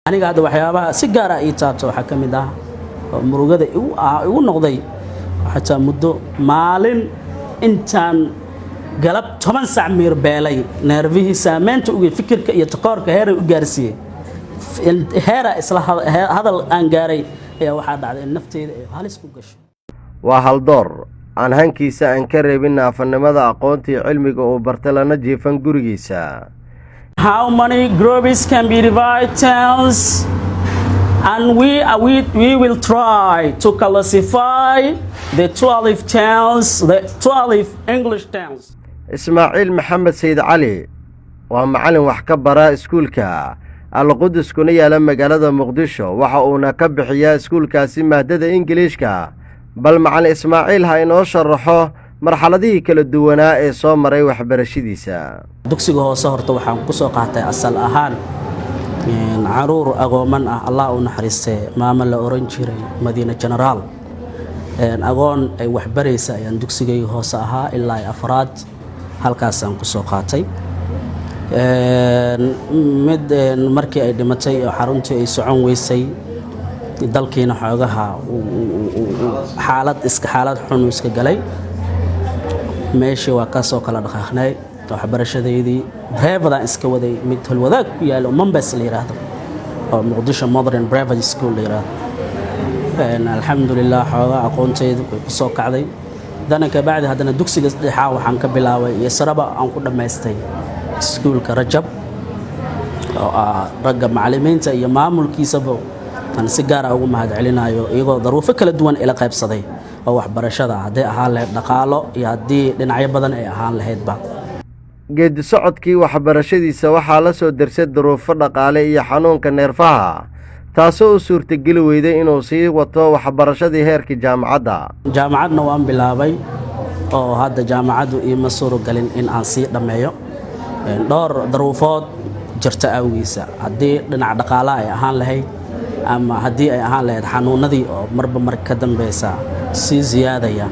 aniga hadda waxyaabaha si gaar ah ii taabto waxa kamid ah murugada igu noqday xataa muddo maalin intaan galab 10 saac miir beelay nervihii saameynta ugu fikirka iyo takoorka heer u gaarsiiyay heera isla hadal aan gaaray ayaa waxa dhacday in nafteyda ay halis ku gasho waa hal door aan hankiisa aan ka reebin naafanimada aqoonta iyo cilmiga oo bartalana jiifan gurigiisa. How many groups can be divided towns, and we will try to classify the 12 towns, the 12 English towns. Ismaaciil Maxamed Sayd Cali waa macallin wax ka bara iskuulka Al-Qudus kuna yaala magaalada Muqdisho waxa uuna ka bixiyaa iskuulkaasi maadada Ingiriiska bal macallin Ismaaciil ha inoo sharaxo marxaladihii kala duwanaa ee soo maray waxbarashadiisa. dugsiga hoose horta waxaan ku soo qaatay asal ahaan caruur agooman ah Allah u naxariistay maama la oran jiray Madiina General agoon ay waxbaraysa ayaan dugsigay hoose ahaa ilaa afraad halkaas aan ku soo qaatay mid markii ay dhimatay xaruntii ay socon weysay dalkiina xoogaha xaalad xun iska galay meeshii waa ka soo kala dhaqaaqnay waxbarashadeedii brevadan iska waday mid halwadaag ku yaalo Mombasa la yiraahdo oo Muqdisho Modern Private School la yiraahdo alxamdulillah xoogaa aqoonteedu ku soo kacday danka baadi hadana dugsiga dhexa waxaan ka bilaabay iyo saraba aan ku dhameystay iskuulka Rajab oo ragga macallimiinta iyo maamulkiisaba aan si gaar ah ugu mahad celinayo iyagoo daruufo kala duwan ila qaybsaday oo waxbarashada haday ahaan lahayd dhaqaalo iyo hadii dhinacyo badan ay ahaan lahaydba geedi socodkii waxbarashadiisa waxaa la soo darsay daruufo dhaqaale iyo xanuunka neerfaha taasoo u suurtageli weyday inuu sii wato waxbarashadii heerkii jaamacadna waan bilaabay oo hadda jaamacadu ima suuragelin in aan sii dhameeyo dhowr daruufood jirta awgiisa haddii dhinac dhaqaale ay ahaan lahayd ama haddii ay ahaan lahayd xanuunadii oo marba mar ka dambeysa sii ziyaadaya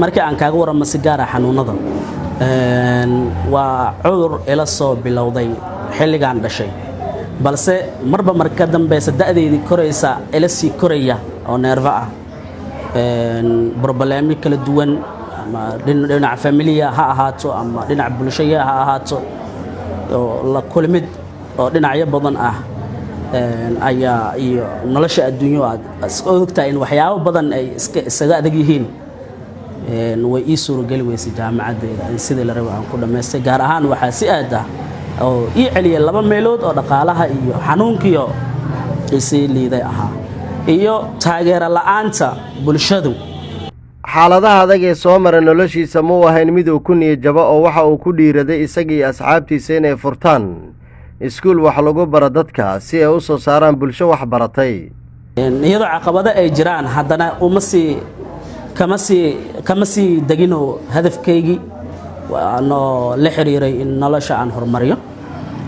markii aan kaaga waramo si gaar ah xanuunada waa cudur ila soo bilowday xilligan dhashay balse marba mar ka dambeysa da'deedii koraysa ila sii koraya oo neerfa ah problemo kala duwan ama dhinac familia ha ahaato ama dhinac bulshada ha ahaato oo la kulmid oo dhinacyo badan ah ayaa iyo nolosha adduunyo aad ogtahay in waxyaabo badan ay isaga adag yihiin way ii suuragali weysay jaamacadeeda in sidii la rabay aan ku dhameystay gaar ahaan waxa si aad ah oo ii celiyay laba meelood oo dhaqaalaha iyo xanuunkiyo isii liiday ahaa iyo taageero la'aanta bulshadu xaaladaha adag ee soo maray noloshiisa ma ahayn mid uu ku niyajabo oo waxa uu ku dhiiraday isagii asxaabtiisa inay furtaan iskuul wax lagu baro dadka si ay u soo saaraan bulsho wax baratay iyadoo caqabado ay jiraan haddana kama sii degino hadafkaygii waanoo la xiriiray in nolosha aan horumariyo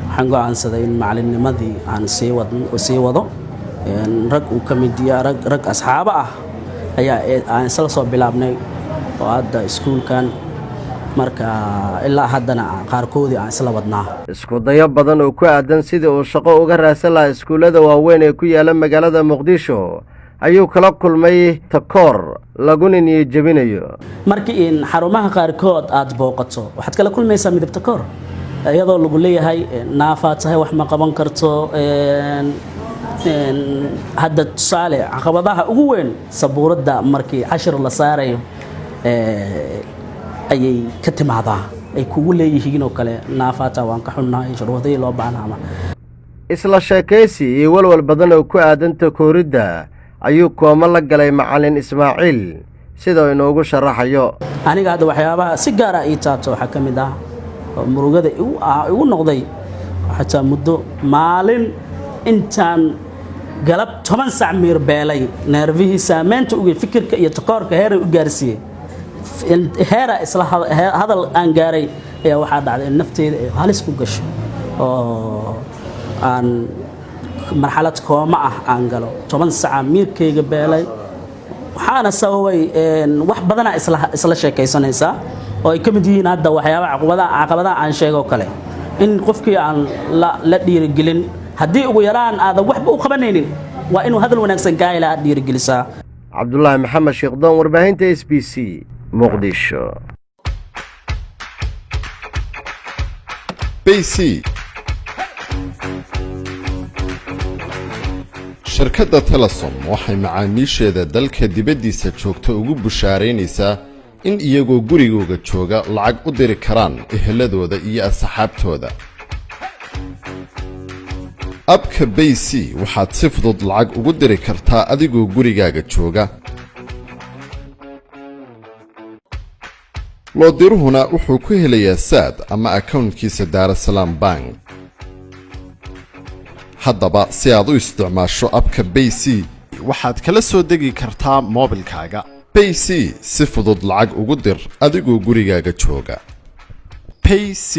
waxaan go'aansaday in macallinimadii aan sii wado rag uu ka mid yahay rag asxaabo ah ayaa aan isla soo bilaabnay oo hadda iskuulkan marka ilaa haddana qaarkoodii aan isla wadnaa isku dayo badan oo ku aadan sidii uu shaqo uga raadsan lahaa iskuullada waaweyn ee ku yaala magaalada Muqdisho ayuu kala kulmay takoor laguna niyad jabinayo markii in xarumaha qaarkood aad booqato waxaad kala kulmaysaa midab takoor iyadoo lagu leeyahay naafaad tahay wax ma qaban karto hadda tusaale caqabadaha ugu weyn sabuuradda markii cashir la saarayo ayay ka timaadaa ay kugu leeyihiin oo kale naafaata waan ka xunnahay shuruudii loo baahnaa isla sheekaysi iyo walwal badan oo ku aadan takooridda ayuu kooma la galay macallin Ismaaciil sidoo inoogu sharaxayo aniga hadda waxyaabaha si gaar ah ii taabto waxa kamid ah murugada igu noqday xataa muddo maalin intaan galab 10 saac miir beelay nervihii saameynta ugu fikirka iyo takoorka heer u gaarsiiyay heera isla hadal aan gaaray ayaa waxa dhacday in nafteyda ay halis ku gasho oo aan marxalad kooma ah aan galo 10 saac miirkayga beelay waxaana sababay wax badan isla sheekaysanaysa oo ay kamid yihiin hadda waxyaabaha caqabadaha aan sheego kale in qofkii aan la dhiirigelin haddii ugu yaraan aadan waxba u qabanaynin waa inuu hadal wanaagsan kaa ilaa aad dhiirigelisaa. cabdulaahi maxamed sheekdoon, warbaahinta s b c muqdisho. bc shirkadda telesom waxay macaamiisheeda dalka dibaddiisa joogta ugu bushaaraynaysaa in iyagoo gurigooga jooga lacag u diri karaan eheladooda iyo asxaabtooda. abka bc waxaad si fudud lacag ugu diri kartaa adigoo gurigaaga jooga. loodiruhuna wuxuu ku helayaa saad ama akownkiisa daarasalaam bank. haddaba si aad u isticmaasho abka bc waxaad kala soo degi kartaa moobilkaaga. bc si fudud lacag ugu dir adigoo gurigaaga jooga. payc